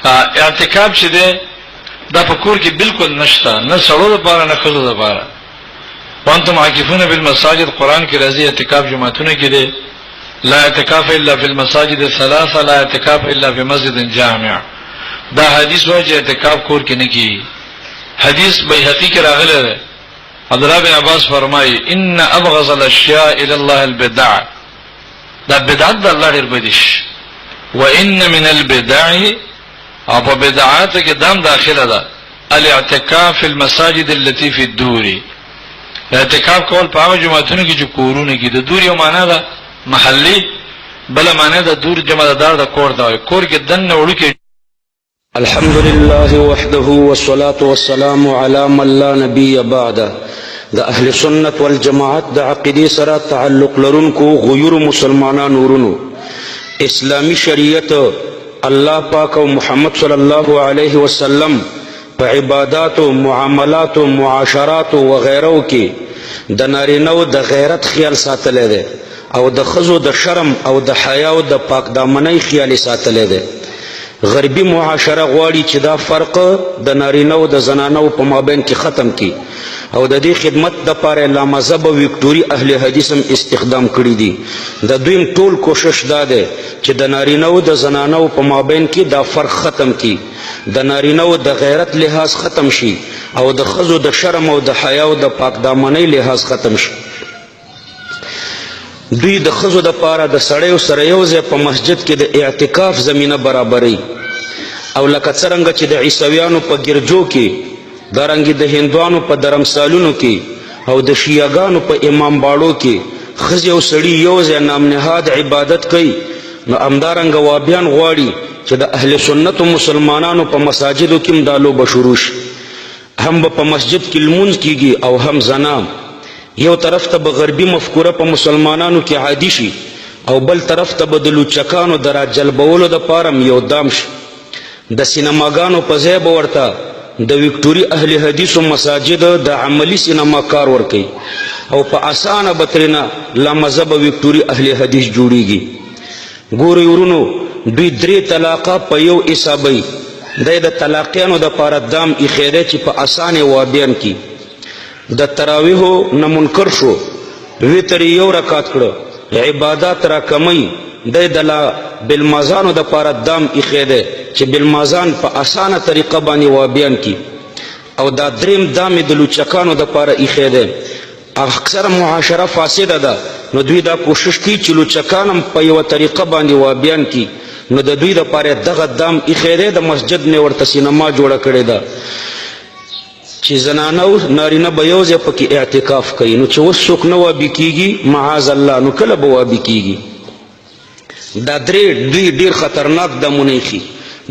اعتکاف چې ده دا په کور کې بالکل نشته، نه سړو لپاره نه ښځو لپاره. وانتم عاکفون بالمساجد، قرآن کې راځي اعتکاف جماعتونه کې ده. لا اعتکاف الا فی المساجد الثلاثه، لا اعتکاف الا فی مسجد جامع. دا حدیث وایي چې اعتکاف کور کې نه کیږي. حدیث بیهقی کې راغلی دی. عبدالله بن عباس فرمایي ان ابغض الاشیاء الى الله البدع. دا بدعت د الله ډېر بدیش. وان من البدع، او په بدعات کې دام داخله ده الاعتکاف فی المساجد التي في الدور. اعتکاف کول په هغه جماعتونو کې چې کورونه کې. د دور یو معنا ده محلی، بل معنا ده دور جمع دار د کور ده. کور کې دنه وړو کې. الحمد لله وحده والصلاة والسلام على من لا نبي بعده. د اهل سنت والجماعت د عقیدې سره تعلق لرونکو غیور مسلمانانو ورونو، اسلامی شریعت الله پاک او محمد صلی الله علیه وسلم په عبادات او معاملات او معاشرات او غیرو کې د نارینو د غیرت خیال ساتلی دی، او د ښځو د شرم او د حیا او د پاک دامنۍ خیال ساتلی دی. غربي معاشره غواړي چې دا فرق د نارینه او د زنانو په مابین کې ختم کی، او د دې خدمت دپاره لامذهب وکټوري اهل حدیث هم استخدام کړي دي. د دویم ټول کوشش دا دی چې د نارینه او د زنانو په مابین کې دا فرق ختم کی، د نارینه او د غیرت لحاظ ختم شي، او د ښځو د شرم او د حیا او د پاک دامنۍ لحاظ ختم شي. دوی د ښځو دپاره د سړیو سره یو ځای په مسجد کې د اعتکاف زمینه برابروي، او لکه څرنګه چې د عیسویانو په ګرجو کې، دارنګې د هندوانو په درمسالونو کې، او د شیعګانو په امام باړو کې ښځې او سړي یو ځای نام نهاد عبادت کوي، نو همدارنګه وابیان غواړي چې د اهل سنتو مسلمانانو په مساجدو کې هم دا لوبه شروع شي. هم به په مسجد کې لمونځ کیږي او هم زنا. یو طرف ته به غربي مفکوره په مسلمانانو کې عادي شي، او بل طرف ته به د لوچکانو د راجلبولو دپاره یو دام شي. د سینماګانو په ځای به ورته د وکټوري اهل حدیثو مساجد د عملی سینما کار ورکوي، او په اسانه به ترېنه لامذهبه وکټوري اهل حدیث جوړیږي. ګورئ ورونو، دوی 3 طلاقه په یو حسابوي. دی د طلاقیانو دپاره دام ایښی دی چې په اسانې وابیان کی. د تراویحو نه منکر شو، وتر یو رکات کړه، عبادات را کمی. دی د بالمازانو دپاره دام ایښی دی چې بالمازان په اسانه طریقه باندې وابیان کی. او دا دریم دام د لوچکانو دپاره ایښی دی. اکثره معاشره فاسده ده، نو دوی دا کوشش کوي چې لوچکان هم په یوه طریقه باندې وابیان کی. نو د دوی دپاره دغه دام ایښی دی، د مسجد نه ورته سینما جوړه کړې ده چې زنانه او نارینه به یو ځای پکې اعتکاف کوي. نو چې اوس څوک نه وابي کیږي معاذ الله، نو کله به وابي کیږي؟ دا دوی ډیر خطرناک دامونه ایښي.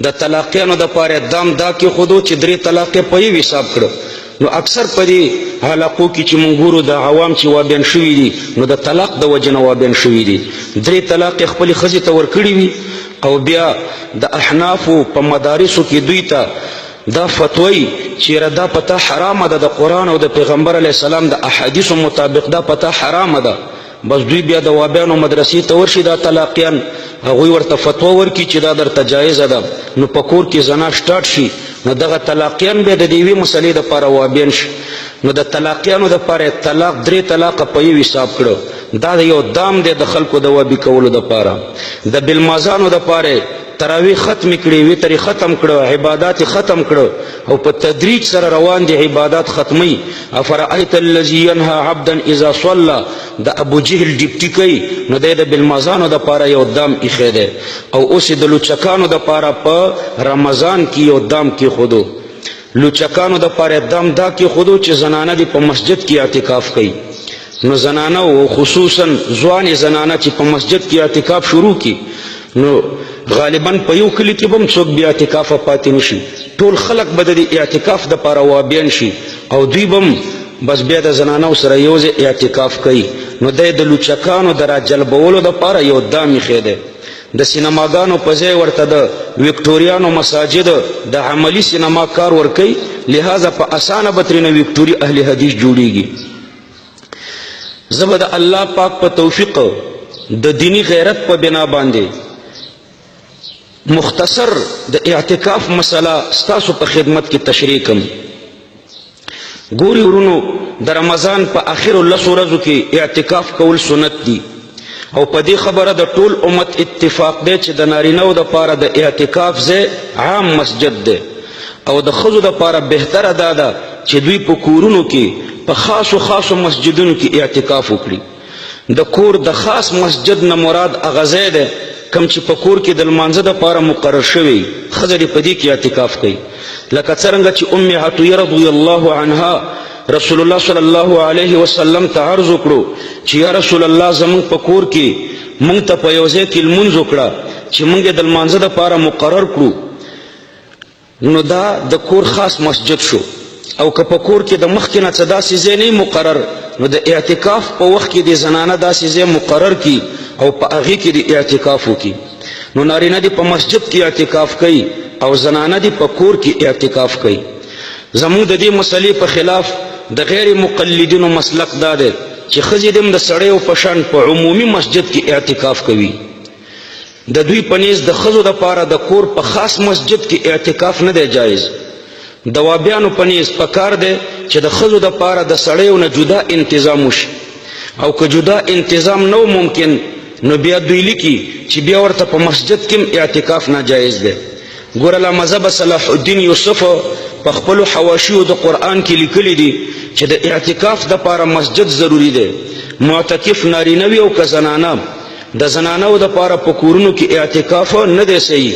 د طلاقیانو دپاره دام دا کېښودو چې 3 طلاقې په یو حساب کړه. نو اکثر په دې حلقو کې چې موږ ګورو د عوام چې وابیان شوي دي، نو د طلاق د وجې نه وابیان شوي دي. 3 طلاقې خپلې ښځې ته ورکړي وي، او بیا د احنافو په مدارسو کې دوی ته دا فتوی چیرې دا پته حرامه ده، د قرآن او د پیغمبر علیه السلام د احادیثو مطابق دا پته حرامه ده. بس دوی بیا د وابیانو مدرسې ته ورشي دا طلاقیان، هغوی ورته فتوا ورکړي چې دا درته جایزه ده، نو په کور کې زنا سټارټ شي. نو دغه طلاقیان بیا د دې یوې مسلې دپاره وابیان شي. نو د طلاقیانو دپاره طلاق 3 طلاقه په یو حساب کړه. دا د یو دام دی د خلکو د وابي کولو دپاره. د بالمازانو دپاره تراویح ختم کړي، وتر ختم کړه، عبادات ختم کړه، او په تدریج سره روان دي عبادات ختمي. افرأیت الذی ینهى عبدا اذا صلى، د ابو جهل ډیپټي کوي. نو دی د بالمازانو دپاره یو دام ایښی دی، او اوس د لوچکانو دپاره په رمضان کې یو دام کېښودو. لوچکانو دپاره دام دا کېښودو چې زنانه دي په مسجد کې اعتکاف کوي. نو زنانه او خصوصا ځوانې زنانه چې په مسجد کې اعتکاف شروع کی، نو غالبا په یو کلی کې به هم څوک بې اعتکافه پاتې نشي. ټول خلک به د دې اعتکاف دپاره وابیان شي، او دوی به هم بس بیا د زنانو سره یو ځای اعتکاف کوي. نو دی د لوچکانو د راجلبولو دپاره یو دام ایښی دی. د سینماګانو په ځای ورته د وکټوریانو مساجد د عملی سینما کار ورکوي، لہذا په اسانه به ترېنه وکټوري اهل حدیث جوړیږي. زه به د الله پاک په توفیق د دینی غیرت په بنا باندې مختصر د اعتکاف مسله ستاسو په خدمت کې تشریح کوم. ګوري ورونو، د رمضان په آخرو 10 ورځو کې اعتکاف کول سنت دي، او په دې خبره د ټول امت اتفاق دی چې د نارینه‌و دپاره د اعتکاف ځای عام مسجد دی، او د ښځو دپاره بهتره دا ده چې دوی په کورونو کې په خاصو مسجدونو کې اعتکاف وکړي. د کور د خاص مسجد نه مراد هغه ځای دی کم چې په کور کې د لمانځه دپاره مقرر شوی، ښځه دې په دې کې اعتکاف کوي. لکه څرنګه چې ام عطیه رضی الله عنها رسول الله صلی الله علیه وسلم ته عرض وکړو چې یا رسول الله زمونږ په کور کې مونږ ته په یو ځای کې لمونځ وکړه چې مونږ یې د لمانځه دپاره مقرر کړو. نو دا د کور خاص مسجد شو. او که په کور کې د مخکې نه څه داسې ځای نه مقرر، نو د اعتکاف په وخت کې د زنانه داسې ځای مقرر کی او په هغې کې د اعتکاف وکړي. نو نارینه دې په مسجد کې اعتکاف کوي او زنانه دې په کور کې اعتکاف کوي. زموږ د دې مسلې په خلاف د غیر مقلدینو مسلک دا دی چې ښځې دې د سړیو په شان په عمومي مسجد کې اعتکاف کوي. د دوی په نیز د ښځو دپاره د کور په خاص مسجد کې اعتکاف نه دی جایز. د وابیانو په نیز پکار دی چې د ښځو دپاره د سړیو نه جدا انتظام وشي، او که جدا انتظام نو ممکن نو بیا دوی لیکي چې بیا ورته په مسجد کې اعتکاف ناجایز دی. ګوره علامه صلاح الدین یوسف په خپلو حواشیو د قرآن کې لیکلی دي چې د اعتکاف دپاره مسجد ضروري دی. معتکف نارینه وي او که زنانه، د زنانو دپاره په کورونو کې اعتکاف نه دی صحیح.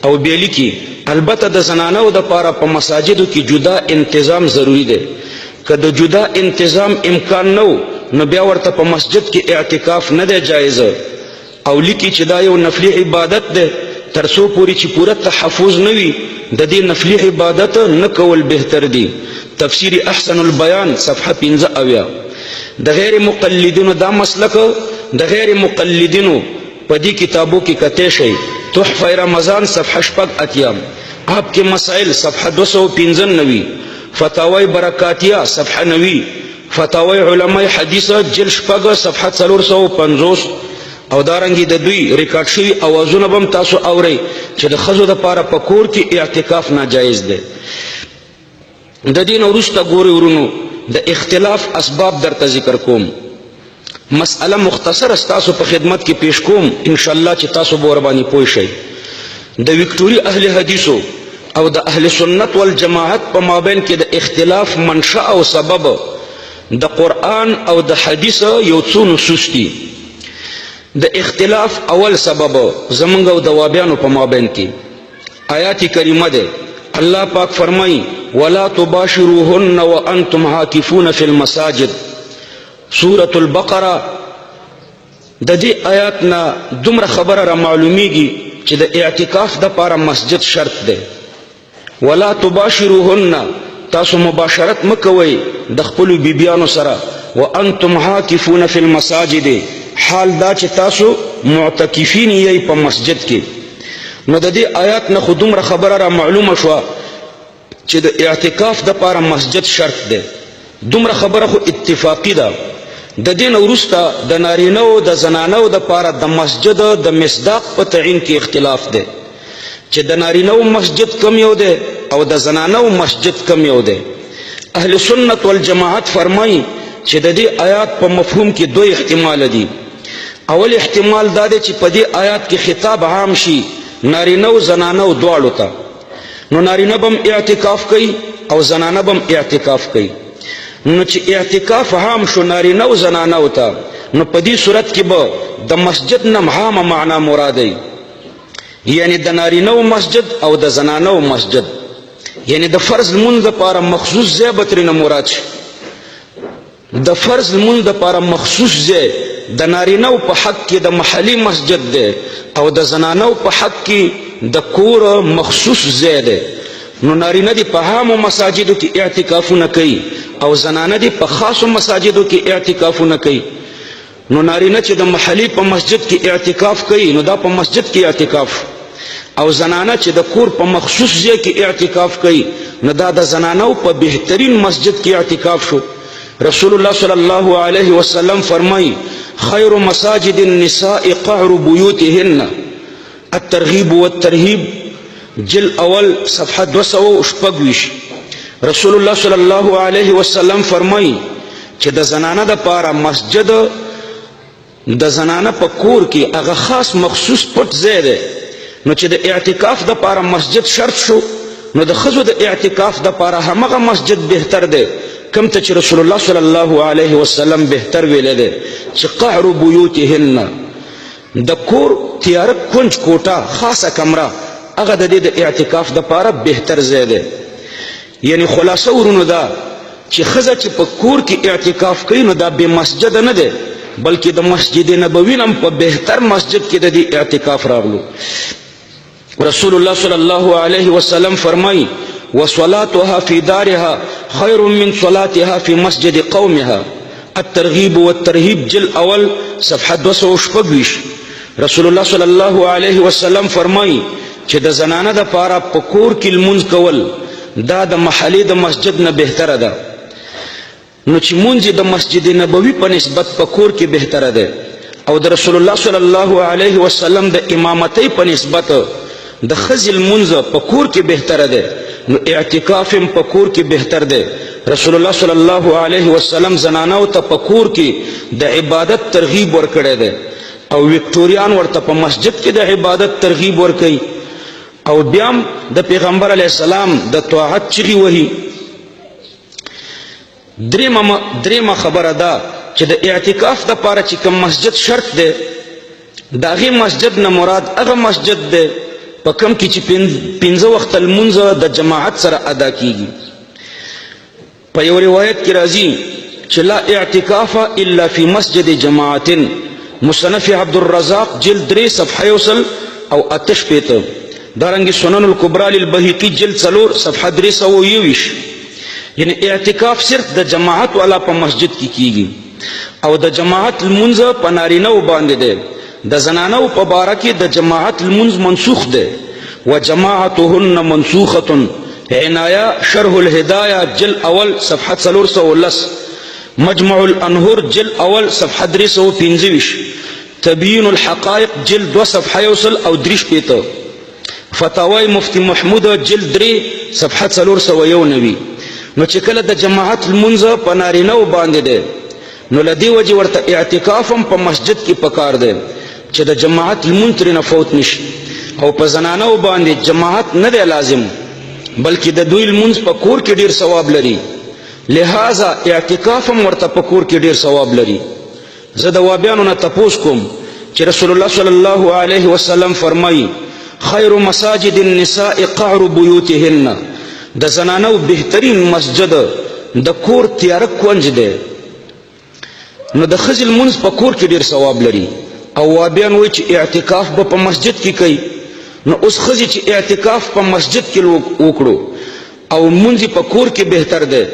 او بیا لیکي البته د زنانو دپاره په مساجدو کې جدا انتظام ضروری دی. که د جدا انتظام امکان نو نو بیا ورته په مسجد کې اعتکاف نه دی جایز. او لیکي چې دا یو نفلی عبادت دی، تر څو پورې چې پوره تحفظ نه وي د دې نفلی عبادت نه کول بهتر دی. تفسیر احسن البیان صفحه 15. د غیر مقلدینو دا مسلک د غیر مقلدینو په دې کتابو کې کته شي. تحفه رمضان صفحه 85، آپ کے مسائل صفحه 295، فتاوی برکاتیہ صفحه 90، فتاوی علماء حدیث جلد 6 صفحه 450. او دارنګي د دوی ریکارډ شوي اوازونه بم تاسو اورئ چې د ښځو دپاره په کور کې اعتکاف ناجایز دی. د دې نه وروسته ګورئ ورونو، د اختلاف اسباب درته ذکر کوم. مسأله مختصر ستاسو په خدمت کې پیش کوم، انشاءالله چې تاسو به ورباندې پوه شئ. د وکټوري اهل حدیثو او د اهل سنت والجماعت په مابین کې د اختلاف منشأ او سبب د قرآن او د حدیث یو څو نصوص دي. د اختلاف اول سبب زمونږ او د وابیانو په مابین کې آیات کریمه ده. الله پاک فرمایي ولا تباشروهن وانتم عاکفون فی المساجد. سورة البقره د دې آیات نه دومره خبره را معلومیږي چې د اعتکاف دپاره مسجد شرط دی. ولا تباشروهن، تاسو مباشرت مکوئ د خپلو بیبیانو سره. وانتم عاکفون فی المساجد، حال دا چې تاسو معتکفین یې په مسجد کې. نو د دې آیات نه خو دومره خبره را معلومه شوه چې د اعتکاف دپاره مسجد شرط دی. دومره خبره خو اتفاقی ده. د دې نه وروسته د نارینهو د زنانو دپاره د مسجد د مصداق په تعین کې اختلاف دی چې د نارینهو مسجد کم یو دی او د زنانو مسجد کم یو دی. اهل سنت والجماعت فرمایي چې د دې آیات په مفهوم کې دوه احتمال دي. اول احتمال دا دی چې په دې آیات کې خطاب عام شي نارینهو زنانو دواړو ته. نو نارینه بم اعتکاف کوي او زنانه بم اعتکاف کوي. نو چې اعتکاف عام شو نارینه او زنانه ته، نو په دې صورت کې به د مسجد نه عامه معنا مراد دی، یعنی د نارینه مسجد او د زنانه مسجد. یعنی د فرض لمونځ دپاره مخصوص ځای به ترېنه مراد شي. د فرض لمونځ دپاره مخصوص ځای د نارینه په حق کې د محلي مسجد دی او د زنانه په حق کې د کور مخصوص ځای دی. نو نارینه دی په عامو مساجدو کې اعتکافونه کوي او زنانه دی په خاصو مساجدو کې اعتکافونه کوي. نو نارینه چې د محلي په مسجد کې اعتکاف کوي نو دا په مسجد کې اعتکاف، او زنانه چې د کور په مخصوص ځای کې اعتکاف کوي نو دا د زنانو په بهترین مسجد کې اعتکاف شو. رسول الله صلی الله علیه وسلم فرمایي خیر مساجد النساء قعر بیوتهن. الترغیب والترهیب جل اول صفحه 226. رسول الله صلی الله علیه وسلم فرمایي چې د زنانه د پاره مسجد د زنانه په کور کې هغه خاص مخصوص پټ ځای دی. نو چې د اعتکاف د پاره مسجد شرط شو نو د ښځو د اعتکاف د پاره همغه مسجد بهتر دی کم ته چې رسول الله صلی الله علیه وسلم بهتر ویلی دی چې قعر بیوتهن د کور تیاره کنج کوټه خاصه کمره هغه د دې د اعتکاف د پاره بهتر ځای دی. یعنی خلاصه ورونو دا چې ښځه چې په کور کې اعتکاف کوي نو دا بې مسجد نه دی بلکې د مسجد نبوي نه په بهتر مسجد کې د دې اعتکاف راغلو. رسول الله صلی الله علیه وسلم فرمایي وصلاتها في دارها خير من صلاتها في مسجد قومها. الترغیب والترهیب جل اول صفحه 226. رسول الله صلی الله علیه وسلم فرمایي چې د زنانه د پاره په کور کې لمونځ کول دا د محلي د مسجد نه بهتره ده. نو چې مونځ د مسجد نبوي په نسبت په کور کې بهتره ده او د رسول الله صلی الله علیه وسلم د امامتۍ په نسبت د ښځې لمونځ په کور کې بهتره ده نو اعتکاف هم په کور کې بهتر ده. رسول الله صلی الله علیه وسلم زنانو ته په کور کې د عبادت ترغیب ورکړی ده او وکټوریان ورته په مسجد کې د عبادت ترغیب ورکوي او بیا د پیغمبر علیه السلام د طاعت چغې وهي. دریمه خبره ده چې د اعتکاف د پاره چې کوم مسجد شرط دی د هغې مسجد نه مراد هغه مسجد دی په کوم کې چې پنځه وخته لمونځ د جماعت سره ادا کیږي. په یو روایت کې راځي چې لا اعتکاف الا فی مسجد جماعت. مصنف عبدالرزاق جلد 3 صفحه 1 دارنګه سنن الکبرى للبهقي جلد 4 صفحه 321. یعنی اعتکاف صرف د جماعت والا په مسجد کې کیږي او د جماعت لمونځ په نارینه‌و باندې دی. د زنانو په باره کې د جماعت لمونځ منسوخ دی. وجماعتهن منسوخه. عنایه شرح الهدایه جل اول صفحه 410. مجمع الانهر جل اول صفحه 325. تبیین الحقائق جلد 2 صفحه 1 فتاوی مفتی محمود جلد 3 صفحه 491. نو چې کله د جماعت لمونځ په نارینه‌و باندې دی نو له دې وجې ورته اعتکاف هم په مسجد کې پکار دی چې د جماعت لمونځ ترېنه فوت نشي. او په زنانه‌و باندې جماعت نه دی لازم بلکې د دوی لمونځ په کور کې ډیر ثواب لري لہذا اعتکاف هم ورته په کور کې ډیر ثواب لري. زه د وابیانو نه تپوس کوم چې رسول الله صلی الله علیه وسلم فرمایي خیر مساجد النساء قعر بیوتهن. د زنانو بهترین مسجد د کور تیاره کونج دی. نو د ښځې لمونځ په کور کې ډیر ثواب لري او وابیان وایي چې اعتکاف به په مسجد کې کوي. نو اوس ښځې چې اعتکاف په مسجد کې وکړو او لمونځ په کور کې بهتر دی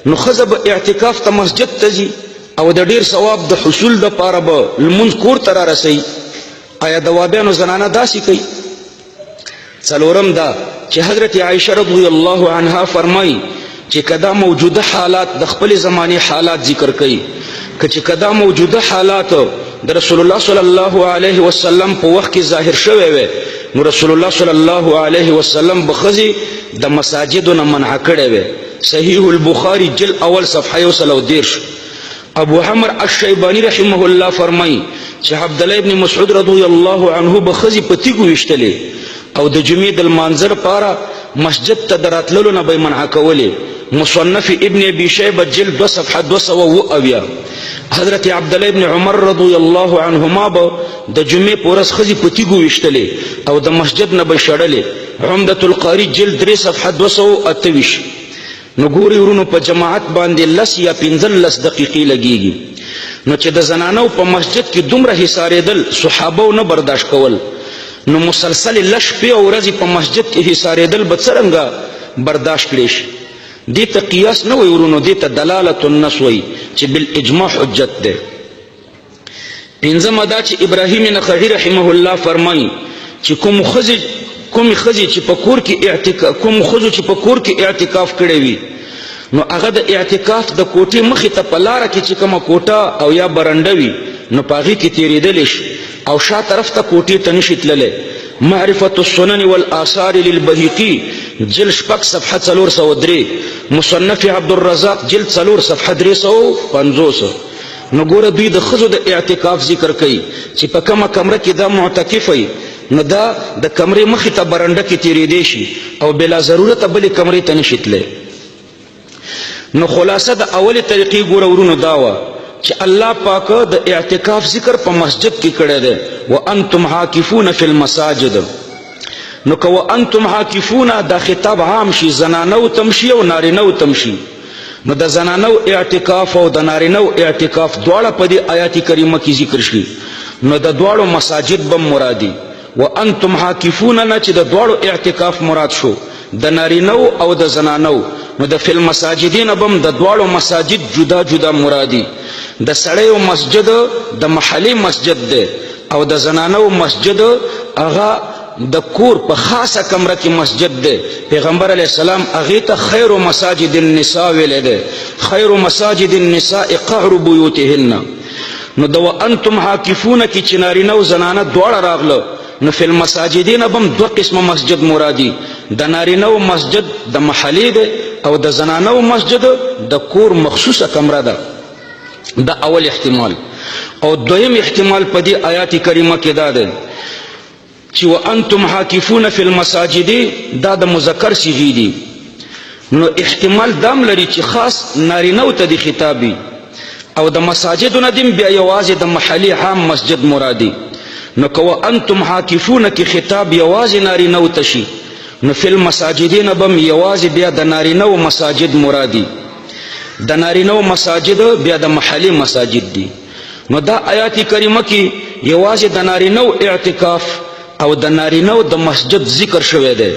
نو ښځه به اعتکاف ته مسجد ته ځي او د ډیر ثواب د حصول دپاره به لمونځ کور ته را رسوي. آیا د وابیانو زنانه داسې کوي؟ څلورم دا چې حضرت عایشه رضی الله عنها فرمایي چې کدا موجوده حالات د خپل زمانه حالات ذکر کوي چې کدا موجوده حالات د رسول الله صلی الله علیه وسلم په وخت کې ظاهر شوی وي نو رسول الله صلی الله علیه وسلم بخزي د مساجدو نه منع کړی وي. صحیح البخاری جلد اول صفحه 113. ابو عمر الشیبانی رحمه الله فرمایي چې عبد الله ابن مسعود رضی الله عنه بخزي په تیګو وشتلې او د جمعې د لمانځه لپاره مسجد ته دراتللو نه به منع کولې. مصنف ابن ابي شيبه جلد 2 صفحه 270. حضرت عبد الله ابن عمر رضی الله عنهما به د جمعې په ورځ ښځې په تیګو ویشتلې او د مسجد نه به شړلې. عمدة القاری جلد 3 صفحه 228. نو ګوري ورونو په جماعت باندې 10 یا 15 دقیقې لګیږي. نو چې د زنانو په مسجد کې دومره حصارېدل صحابه نه برداشت کول نو مسلسل لش په ورځ په مسجد کې حصارېدل به څرنګه برداشت کړي شي؟ دې ته قیاس نه وي ورونو، دې ته دلالت النص وي چې بالاجماع حجت ده. پنځمه دا چې ابراهیم نخعی رحمه الله فرمایي چې کوم خزي چې په کور کې اعتکاف کړی وي نو هغه د اعتکاف د کوټې مخې ته په لاره کې چې کومه کوټه او یا برنډه وي نو په هغې کې تېرېدلی شي او شا طرف ته کوټې ته نشي تللی. معرفت السنن والآثار للبهقي جلد 6 صفحه 403، مصنف عبدالرزاق جلد 4 صفحه 350. نو ګوره دوی د ښځو د اعتکاف ذکر کوي چې په کومه کمره کې دا معتکف وي نو دا د کمرې مخې ته برنډه کې تېرېدی شي او بلا ضرورته بلې کمرې ته نشي تللی. نو خلاصه د اولې طریقې ګوره ورونو دا وه چې الله پاک د اعتکاف ذکر په مسجد کې کړی دی، وانتم عاکفون فی المساجد. نو که وانتم عاکفون دا خطاب عام شي، زنانو تم شي او نارینو تم شي. نو د زنانو اعتکاف او د نارینو اعتکاف دواړه په دې آیات کریمه کې ذکر شي. نو د دواړو مساجد بم مرادي، وانتم عاکفون نه چې د دواړو اعتکاف مراد شو، د نارینو او د زنانو. نو د فی المساجدین بم د دواړو مساجد جدا جدا مرادي. د سړیو مسجد د محلي مسجد دی او د زنانو مسجد هغه د کور په خاصه کمره کې مسجد دی. پیغمبر علیه السلام هغې ته خیر مساجد النساء ویلی دی، خیر مساجد النساء قعر بیوتهن. نو د وانتم عاکفون کې چې نارینه او زنانه دواړه راغله نو فی المساجدین بم دو قسمه مسجد مرادي، د نارینه مسجد د محلي دی او د زنانه مسجد د کور مخصوصه کمره ده. دا اول احتمال. او دویم احتمال په دې آیات کریمه کې دا دی چې وانتم عاکفون فی المساجد دا د مذکر صیغې دي. نو احتمال دام لري چې خاص نارینه ته د خطابي او د مساجدو نه دیم بیا یوازې د محلي عام مسجد مرادي. نو که وانتم عاکفون کې خطاب یوازې نارینه ته شي نو فی المساجدین بم یوازې بیا د نارینه مساجد مرادي، د نارینه مساجد بیا د محلي مساجد دي. نو دا آیات کریمه کې یوازې د نارینه اعتکاف او د نارینه د مسجد ذکر شوی دی.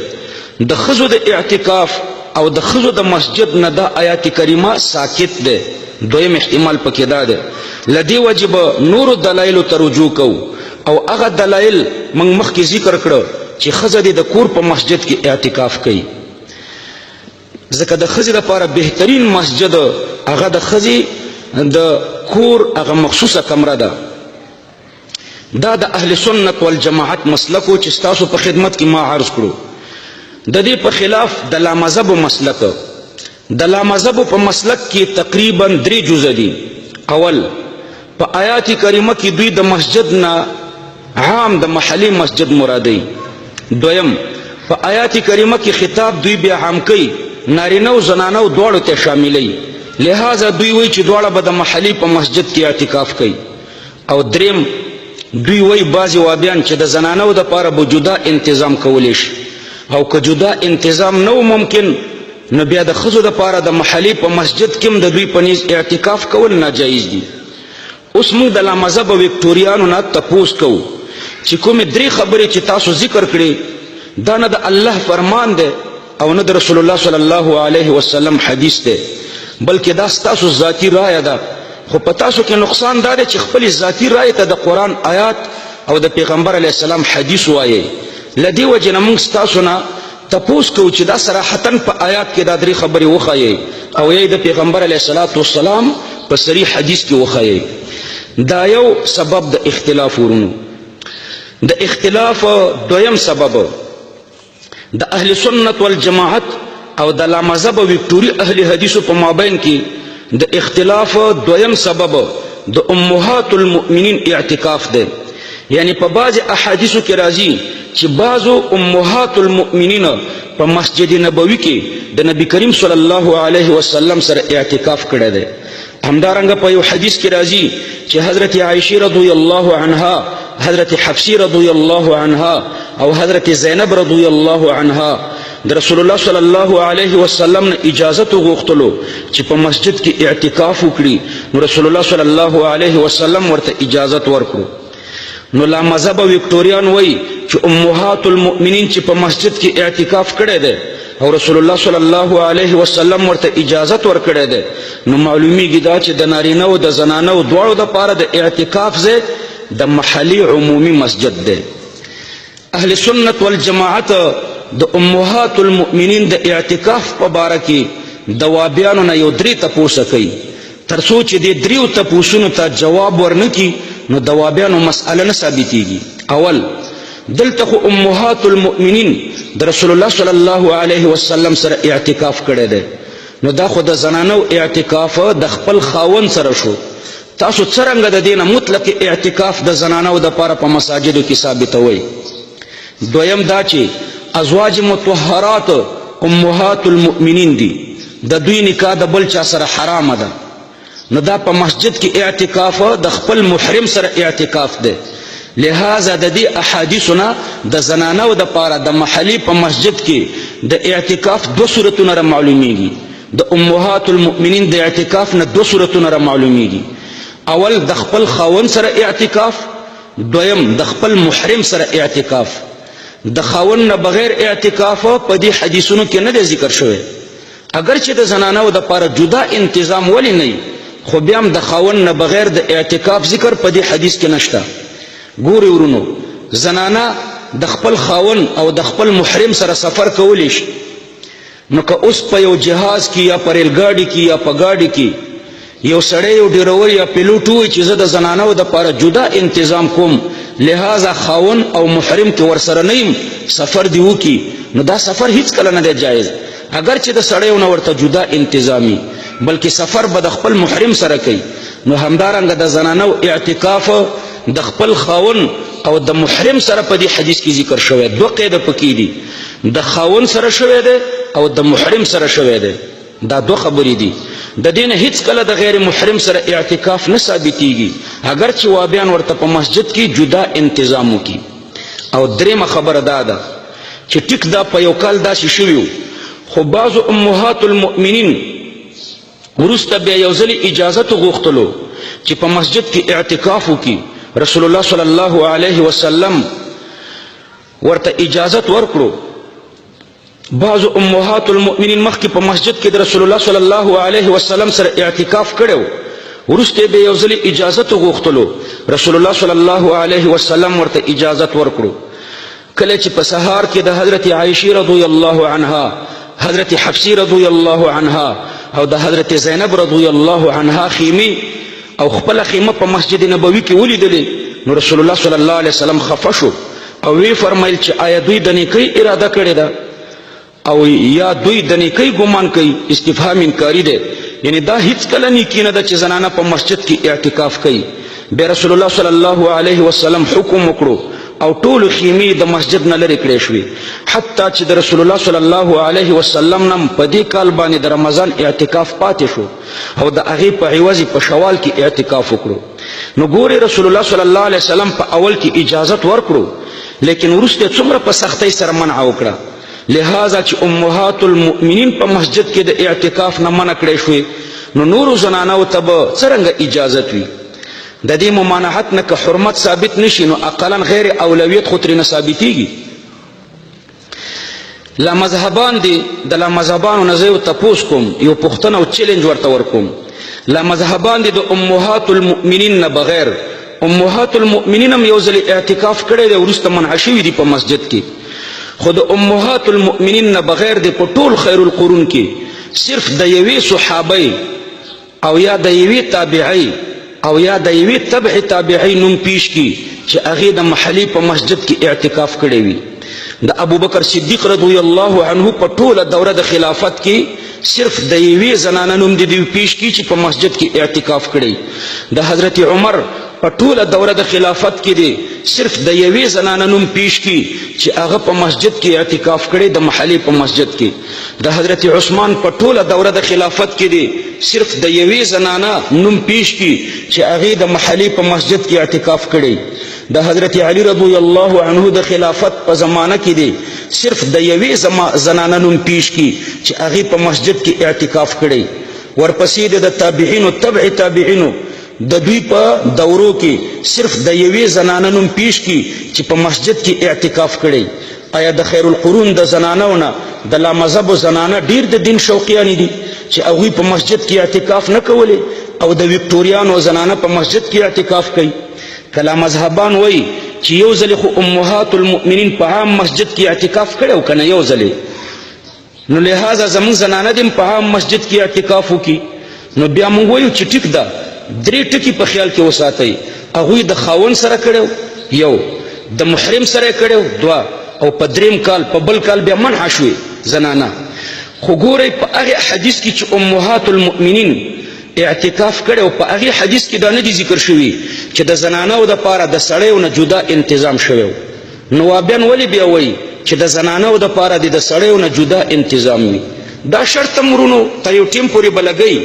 د ښځو د اعتکاف او د ښځو د مسجد نه دا آیات کریمه ساکت دی. دویم احتمال پکې دا دی، لدې وجې به نورو دلایلو ته رجوع کوو او هغه دلایل موږ مخکې ذکر کړه چې ښځه دې د کور په مسجد کې اعتکاف کوي. ځکه د ښځې لپاره بهترین مسجد هغه د ښځې د کور هغه مخصوصه کمره ده. دا د اهل سنت والجماعت مسلک و چې ستاسو په خدمت کې ما عرض کړو. د دې په خلاف د لامذهبو مسلک، د لامذهبو په مسلک کې تقریبا 3 جزء دي. اول، په آیات کریمه کې دوی د مسجد نه عام د محلي مسجد مرادي. دویم، په آیات کریمه کې خطاب دوی بیا عام کوي، نارینه او زنانه دواړو ته شاملوي، لہذا دوی وایي چې دواړه به د محلي په مسجد کې اعتکاف کوي. او دریم، دوی وایي بعضې وابیان چې د زنانو دپاره به جدا انتظام کولی شي، او که جدا انتظام نه ممکن نو بیا د ښځو دپاره د محلي په مسجد کې هم د دوی په نیز اعتکاف کول ناجایز دي. اوس موږ د لامذهبه وکټوریانو نه تپوس کوو چې کومې 3 خبرې چې تاسو ذکر کړې دا نه د الله فرمان دی او نه د رسول الله صلی الله علیه وسلم حدیث دی، بلکې دا ستاسو ذاتی رایه ده. خو په تاسو کې نقصان دا دی چې خپلې ذاتی رایې ته د قرآن آیات او د پیغمبر علیه السلام حدیث وایئ. له دې وجې نه موږ ستاسو نه تپوس کوو چې دا صراحتا په آیات کې دا 3 خبرې وښایئ او یا د پیغمبر علیه السلام په صریح حدیث کې وښایئ. دا یو سبب د اختلاف ورونو. د اختلاف دویم سبب د اهل سنت والجماعت او د لامذهب وکټوري اهل حدیثو په مابین کې د اختلاف دویم سبب د امهات المؤمنین اعتکاف دی. یعنی په بعض احادیثو کې راځي چې بعضو امهات المؤمنین په مسجد نبوي کې د نبی کریم صلی الله علیه وسلم سره اعتکاف کړی دی. همدارنګه په یو حدیث کې راځي چې حضرت عائشہ رضی الله عنها، حضرت حفصه رضی الله عنها او حضرت زینب رضی الله عنها د رسول الله صلی الله علیه وسلم نه اجازت غوښتلو چې په مسجد کې اعتکاف وکړي، نو رسول الله صلی الله علیه وسلم ورته اجازت ورکړو. نو لامذهب وکټوریان وایي چې امهات المؤمنین چې په مسجد کې اعتکاف کړی دی او رسول الله صلی الله علیه وسلم ورته اجازت ورکړی دی، نو معلومیږي دا چې د نارینه او د زنانه دواړو دپاره د اعتکاف ځای د محلي عمومي مسجد دی. اهل سنت والجماعت د امهات المؤمنین د اعتکاف په باره کې د وابیانو نه یو 3 تپوسه کوي، تر څو چې دې 3 تپوسونو ته جواب ورنکي نو د وابیانو مسأله نه ثابتېږي. اول دلته خو امهات المؤمنین د رسول الله صلی الله علیه وسلم سره اعتکاف کړی دی، نو دا خو د زنانو اعتکاف د خپل خاوند سره شو. تاسو څرنګه د دینه مطلق اعتکاف د زنانو د پاره په مساجدو کې ثابتوي؟ دویم دا چې ازواج مطهرات امهات المؤمنین دي، د دوی نکاح د بل چا سره حرام ده، نو دا په مسجد کې اعتکاف د خپل محرم سره اعتکاف ده. لہذا د دې احادیثونه د زنانو د پاره د محلي په مسجد کې د اعتکاف 2 صورتونه را معلومیږي. د امهات المؤمنین د اعتکاف نه 2 صورتونه را معلومیږي. اول د خپل خاوند سره اعتکاف، دویم د خپل محرم سره اعتکاف. د خاوند نه بغیر اعتکاف په دې حدیثونو کې نه ذکر شوی، اگر چې د زنانو د پاره جدا انتظام ولی نه، خو بیا هم د خاوند نه بغیر د اعتکاف ذکر په دې حدیث کې نشته. ګوري ورونو، زنانه د خپل خاوند او د خپل محرم سره سفر کولی شي، نو که اوس په یو جهاز کې یا په ریل ګاډي کې یا په ګاډي کې یو سړی یو ډیرور یا پیلوټ وي چې زه د زنانو د پاره جدا انتظام کوم، لہذا خاوند او محرم کې ورسره نه یم، سفر دی وکي، نو دا سفر هیڅ کله نه دی جایز. اگر چې د سړیو نه ورته جدا انتظامی بلکې سفر به د خپل محرم سره کوي، نو همدارنګه د زنانو اعتکاف د خپل خاوند او د محرم سره په دې حدیث کې ذکر شوی. 2 قید پکې دي، د خاوند سره شوی دی او د محرم سره شوی دی. دا 2 خبرې دي. د دین هیڅ کله د غیر محرم سره اعتکاف نه ثابتېږي اگر چې وابیان ورته په مسجد کې جدا انتظام وکړي. او درېمه خبره دا ده چې ټیک دا په یو کال داسې شوي، خو بعضو امهات المؤمنین وروسته بیا یو ځلې اجازت غوښتلو چې په مسجد کې اعتکاف وکړي. رسول الله صلی الله علیه وسلم ورته اجازت ورکړو. بعضو امهات المؤمنین مخکې په مسجد کې د رسول الله صلی الله علیه وسلم سره اعتکاف کړو، وروسته به یو ځلې اجازت غوښتلو. رسول الله صلی الله علیه وسلم ورته اجازت ورکړو. کله چې په سهار کې د حضرت عائشه رضی الله عنها، حضرت حفصه رضی الله عنها او د حضرت زینب رضی الله عنها خیمه او خپل خیمه په مسجد نبوي کې ولیدلې، نو رسول الله صلی الله علیه وسلم خفه شو او وی فرمایل چې آیا دوی د نیکۍ اراده کړې ده او یا دوی د نیکۍ ګمان کوي؟ استفهام انکاری ده، یعنی دا هیڅ کله نیکی نه ده چې زنانه په مسجد کې اعتکاف کوي. بیا رسول الله صلی الله علیه وسلم حکم وکړو او ټول خیمې د مسجد نه لرې کړې شوې، حتی چې د رسول الله صلی الله علیه وسلم نم په دې کال باندې د رمضان اعتکاف پاتې شو او د هغې په عوض په شوال کې اعتکاف وکړو. نو ګورې رسول الله صلی الله علیه وسلم په اول کې اجازت ورکړو، لیکن وروسته څومره په سختۍ سره منع وکړه. لہذا چې امهات المؤمنین په مسجد کې د اعتکاف نه منع کړې شوې، نو نورو زنانو ته به څرنګه اجازت وي؟ د دې ممانعت نه که حرمت ثابت نشي نو اقلا غیر اولویت خو ترې نه ثابتېږي. لا مذهبان دي، د لا مذهبانو نه زه یو تپوس کوم، یو پوښتنه او چیلنج ورته ورکوم. لا مذهبان دي د امهات المؤمنین نه بغیر، امهات المؤمنین هم یو ځلې اعتکاف کړی دی، وروسته منع شوي دي په مسجد کې، خو د امهات المؤمنین نه بغیر دی په ټول خیر القرون کې صرف د یوې صحابی او یا د یوې تابعی او یا د یوې تبع تابعی نوم پیش کی چې هغې د محلي په مسجد کې اعتکاف کړی وي. د ابوبکر صدیق رضی الله عنه په ټوله دوره د خلافت کې صرف د یوې زنانه نوم د دوی پیش کی چې په مسجد کې اعتکاف کړی. د حضرت عمر په ټوله دوره د خلافت کې دی صرف د یوې زنانه نوم پیش کی چې هغه په مسجد کې اعتکاف کړی د محلي په مسجد کې. د حضرت عثمان په ټوله دوره د خلافت کې دی صرف د یوې زنانه نوم پیش کی چې هغې د محلي په مسجد کې اعتکاف کړی. د حضرت علی رضی الله عنه د خلافت په زمانه کې دی صرف د یوې زنانه نوم پیش کی چې هغې په مسجد کې اعتکاف کړی. ورپسې د تابعینو تبع تابعینو د دوی په دورو کې صرف د یوې زنانه نوم پیش کی چې په مسجد کې اعتکاف کړی. آیا د خیر القرون د زنانو نه د لامذهبو زنانه ډیر د دین شوقیانې دي چې هغوی په مسجد کې اعتکاف نه کولی او د وکټوریانو زنانه په مسجد کې اعتکاف کوي؟ کله مذهبان وایي چې یو ځلې خو امهات المؤمنین په عام مسجد کې اعتکاف کړی او که نه یو ځلې، نو لہذا زمون زنانه دیم په عام مسجد کې اعتکاف وکي نو بیا موږ وایو چې ټیک ده 3 ټکي په خیال کې وساتئ هغوی د خاون سره کړو یو د محرم سره کړو 2 او په 3 کال په بل کال بیا منع شوي زنانه خو ګورئ په هغه حدیث کې چې امهات المؤمنین اعتکاف کړو په هغه حدیث کې دا نه دي ذکر شوي چې د زنانو د پاره د سړیو نه جدا تنظیم شوی نوابیان ولی بیا وایي چې د زنانو د پاره د سړیو نه جدا تنظیم وي دا شرط مرونو تر یو ټیم پورې بلګي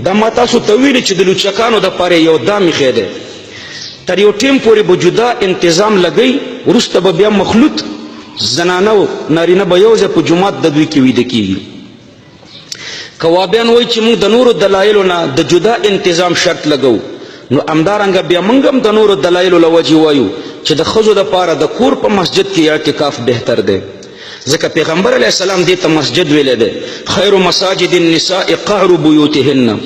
دا ما تاسو ته ویل چې د لوچکانو د پاره یو دامي خېده تر یو ټیم پورې به جدا تنظیم لګي ورسته به بیا مخلوط زنانو نارینه به یو ځای په جومات د دوی کې ویده کیږي کوابیان وایي چې موږ د نورو دلایلو نه د جدا تنظیم شرط لګو نو همدارنګه بیا موږ هم د نورو دلایلو له وجې وایو چې د ښځو دپاره د کور په مسجد کې اعتکاف بهتر دی ځکه پیغمبر علیه السلام دې ته مسجد ویلی دی خیر مساجد النساء قعر بیوتهن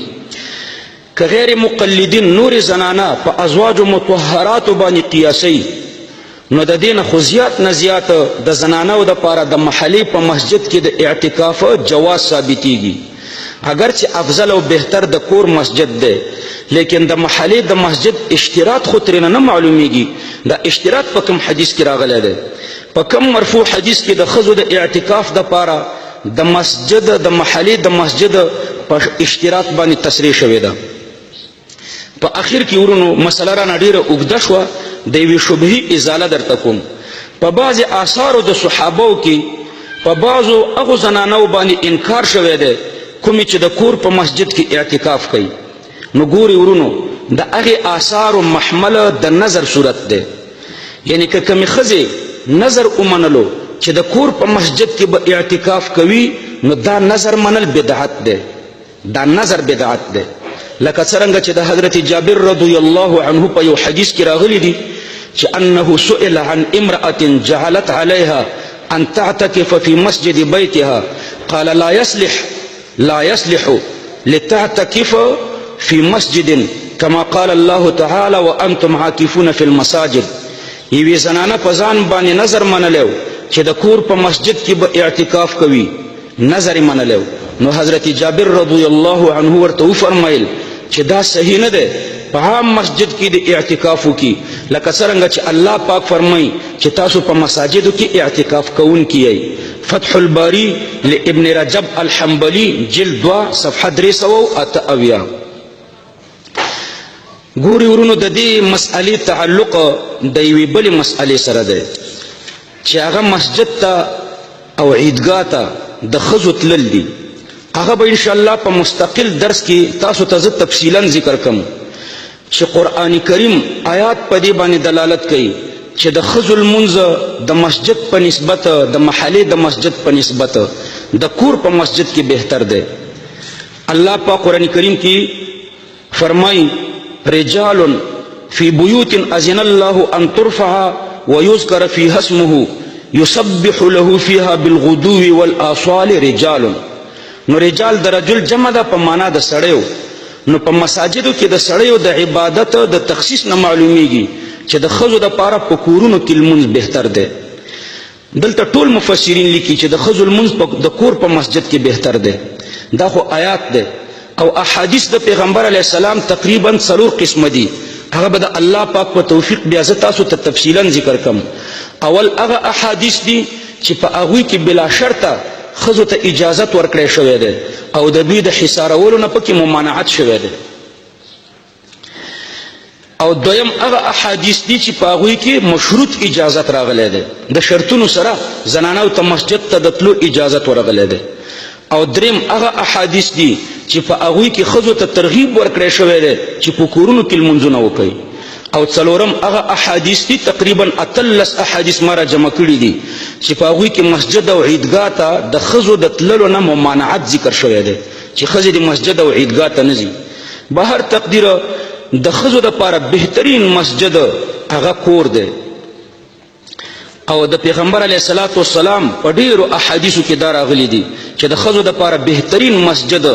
که غیر مقلدین نور زنانه په ازواجو مطهراتو باندې قیاسوي نو د دې نه خو زیات نه زیات د زنانو دپاره د محلې په مسجد کې د اعتکاف جواز ثابتیږي اگر چې افضل او بهتر د کور مسجد دی لیکن د محلې د مسجد اشتراط خو ترېنه نه معلومیږي دا اشتراط په کوم حدیث کې راغلی دی په کوم مرفوع حدیث کې د ښځو د اعتکاف دپاره د مسجد د محلې د مسجد په اشتراط باندې تصریح شوې ده په اخر کې ورونو مسله رانه ډېره اوږده شوه د یوې شبهې ازاله درته کوم په بعضې آثارو د صحابو کې په بعضو هغو زنانو باندې انکار شوی دی کومې چې د کور په مسجد کې اعتکاف کوي نو ګوري ورونو د هغې آثارو محمله د نظر صورت دی یعنی که کومې ښځې نظر ومنلو چې د کور په مسجد کې به اعتکاف کوي نو دا نظر منل بدعت دی دا نظر بدعت دی لکه څرنګه چې د حضرت جابر رضی الله عنه په یو حدیث کې راغلی دی چې انه سئل عن امرأة جعلت عليها ان تعتكف في مسجد بيتها قال لا يصلح لتعتكف في مسجد كما قال الله تعالى وانتم عاكفون في المساجد یوې زنانه په ځان باندې نظر منلیو چې د کور په مسجد کې به اعتکاف کوي نظر یې منلیو نو حضرت جابر رضی الله عنه ورته وفرمیل چې دا صحیح نه دی په عام مسجد کې د اعتکاف وکړي لکه څرنګه چې الله پاک فرمایي چې تاسو په مساجدو کې اعتکاف کوونکي یئ فتح الباری لابن رجب الحنبلی جلد 2 صفحه 378 ګوري ورونو د دې مسئلې تعلق د یوې بلې مسئلې سره دی چې هغه مسجد ته او عیدګاه ته د ښځو تلل دي هغه به انشاءالله په مستقل درس کې تاسو ته زه تفصیلا ذکر کوم چې قرآن کریم آیات په دې باندې دلالت کوي چې د ښځو لمونځ د مسجد په نسبت د محلې د مسجد په نسبت د کور په مسجد کې بهتر دی الله په قرآن کریم کې فرمایي رجال في بيوت أذن الله أن ترفع ويذكر فيها اسمه يسبح له فيها بالغدو والآصال رجال نو رجال د رجل جمع ده په معنا د سړیو نو په مساجدو کې د سړیو د عبادت د تخصیص نه معلومیږي چې د ښځو دپاره په کورونو کې لمونځ بهتر دی دلته ټول مفسرین لیکي چې د ښځو لمونځ د کور په مسجد کې بهتر دی دا خو آیات دی او احادیث د پیغمبر علیه السلام تقریبا 4 قسمه دي هغه به د الله پاک په توفیق بیا زه تاسو ته تفصیلا ذکر کوم اول هغه احادیث دي چې په هغوی کې بلا شرطه ښځو ته اجازت ورکړی شوی دی او د دوی د حصارولو نه پکې ممانعت شوی دی او دویم هغه احادیث دي چې په هغوی کې مشروط اجازت راغلی دی د شرطونو سره زنانو ته مسجد ته د تلو اجازت ورغلی دی او دریم هغه احادیث دي چې په هغوی کې ښځو ته ترغیب ورکړی شوی دی چې په کورونو کې لمونځونه وکوي او څلورم هغه احادیث دي تقریبا 18 احادیث ما را جمع کړي دي چې په هغوی کې مسجد او عیدګاه ته د ښځو د تللو نه ممانعت ذکر شوی دی چې ښځې د مسجد او عیدګاه ته نه ځي به هر تقدیر د ښځو دپاره بهترین مسجد هغه کور دی او د پیغمبر علیه الصلاة والسلام په ډیرو احادیثو کې دا راغلي دي چې د ښځو دپاره بهترین مسجد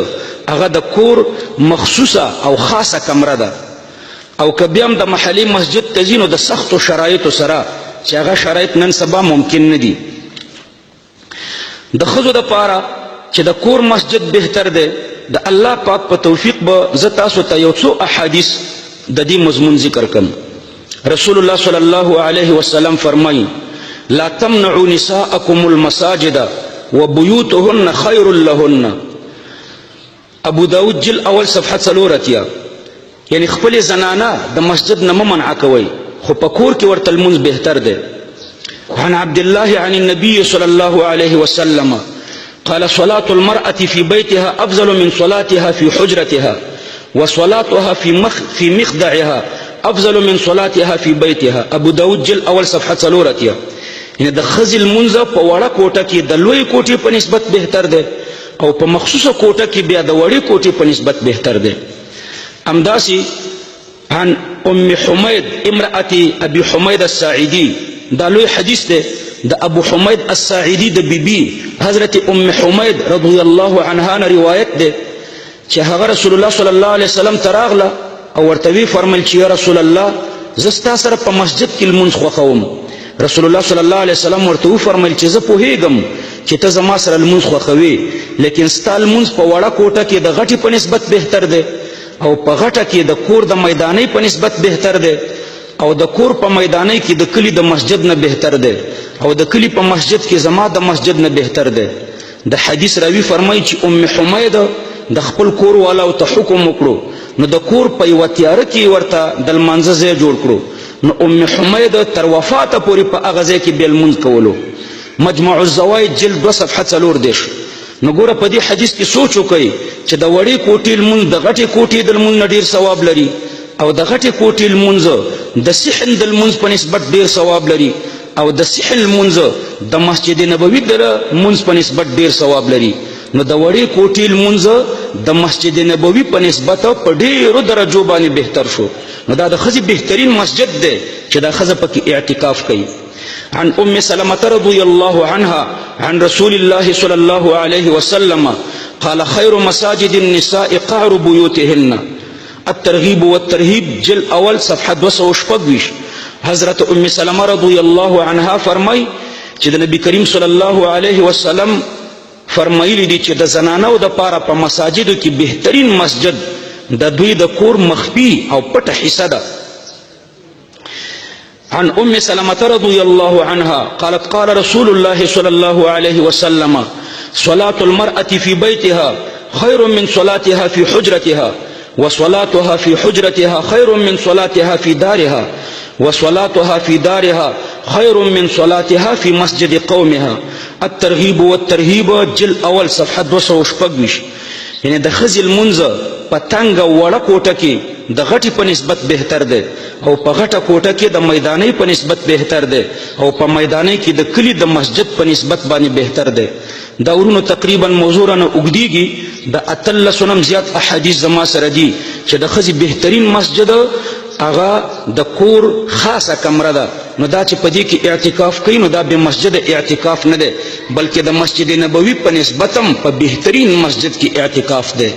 هغه د کور مخصوصه او خاصه کمره ده او که بیا هم د محلي مسجد ته ځي نو د سختو شرایطو سره چې هغه شرایط نن سبا ممکن نه دي د ښځو دپاره چې د کور مسجد بهتر دی د الله پاک په توفیق به زه تاسو ته یو څو احادیث د دې مضمون ذکر کړم. رسول الله صلی الله علیه وسلم فرمایي لا تمنعوا نساءکم المساجد وبیوتهن خیر لهن. ابو داود جل اول صفحه 4 یعنی خپل زنانه د مسجد نه منع کوي خو په کور کې ورته لمونځ بهتر دی. عن عبد الله عن النبي صلى الله عليه وسلم قال صلاة المرأة في بيتها أفضل من صلاتها في حجرتها وصلاتها في مخدعها أفضل من صلاتها في بيتها. ابو داود جل اول صفحه 4 یعنی د ښځې لمونځ په وړه کوټه کې د لوی کوټې په نسبت بهتر دی او په مخصوصه کوټه کې بیا د وړې کوټې په نسبت بهتر دی. همداسې عن ام حمید امرأة ابي حمید الساعدي دا لوی حدیث دی د ابو حمید الساعدي د بیبي حضرت ام حمید رضی الله عنها نه روایت دی چې هغه رسول الله صلی الله علیه وسلم ته راغله او ورته وی فرمایل چې یا رسول الله زه ستا سره په مسجد کې لمونځ خوښوم. رسول الله صلی الله علیه وسلم ورته وفرمایل چې زه پوهیږم چې ته زما سره لمونځ خوښوې لیکن ستا لمونځ په وړه کوټه کې د غټې په نسبت بهتر دی او په غټه کې د کور د میدانۍ په نسبت بهتر دی او د کور په میدانۍ کې د کلی د مسجد نه بهتر دی او د کلی په مسجد کې زما د مسجد نه بهتر دی. د حدیث راوی فرمایي چې ام حمید د خپل کور والاو ته حکم وکړو نو د کور په یوه تیاره کې ورته د لمانځه ځای جوړ کړو نو ام حمید تر وفاته پورې په هغه ځای کې بیا لمونځ کولو. مجموع الزواید جلد 2 صفحه 4 نو ګوره په دې حدیث کې سوچ وکړئ چې د وړې کوټې لمونځ د غټې کوټې د لمونځ نه ډېر ثواب لري او د غټې کوټې لمونځ د صحن د لمونځ په نسبت ډېر ثواب لري او د صحن لمونځ د مسجد نبوي د لمونځ په نسبت ډېر ثواب لري. نو د وړې کوټې لمونځ د مسجد نبوي په نسبت په ډېرو درجو باندې بهتر شو. نو دا د ښځې بهترین مسجد دی چې دا ښځه پکې اعتکاف کوي. عن ام سلمة رضي الله عنها عن رسول الله صلى الله عليه وسلم قال خير مساجد النساء قعر بيوتهن. الترغيب والترهيب جل اول صفحه 226. حضرت ام سلمة رضي الله عنها فرمای چې د نبی کریم صلی الله علیه وسلم فرمایلی دي چې د زنانو د پاره په مساجدو کې بهترین مسجد د دوی د کور مخفي او پټه حصہ ده. عن ام سلمة رضي الله عنها قالت قال رسول الله صلى الله عليه وسلم صلاة المرأة في بيتها خير من صلاتها في حجرتها وصلاتها في حجرتها خير من صلاتها في دارها وصلاتها في دارها خير من صلاتها في مسجد قومها. الترغيب والترهيب جل اول صفحه 226. یعنی د ښځې لمونځ په تنګه وړه کوټه کې د غټې په نسبت بهتر دی او په غټه کوټه کې د میدانۍ په نسبت بهتر دی او په میدانۍ کې د کلي د مسجد په نسبت باندې بهتر دی. دا ورونو تقریبا موضوع رانه اوږدیږي د 18 نه زیات احادیث زما سره دي چې د ښځې بهترین مسجد هغه د کور خاصه کمره ده. نو دا چې په دې کې اعتکاف کوي نو دا به مسجد اعتکاف نه دی بلکې د مسجد نبوي په نسبت هم په بهترین مسجد کې اعتکاف دی.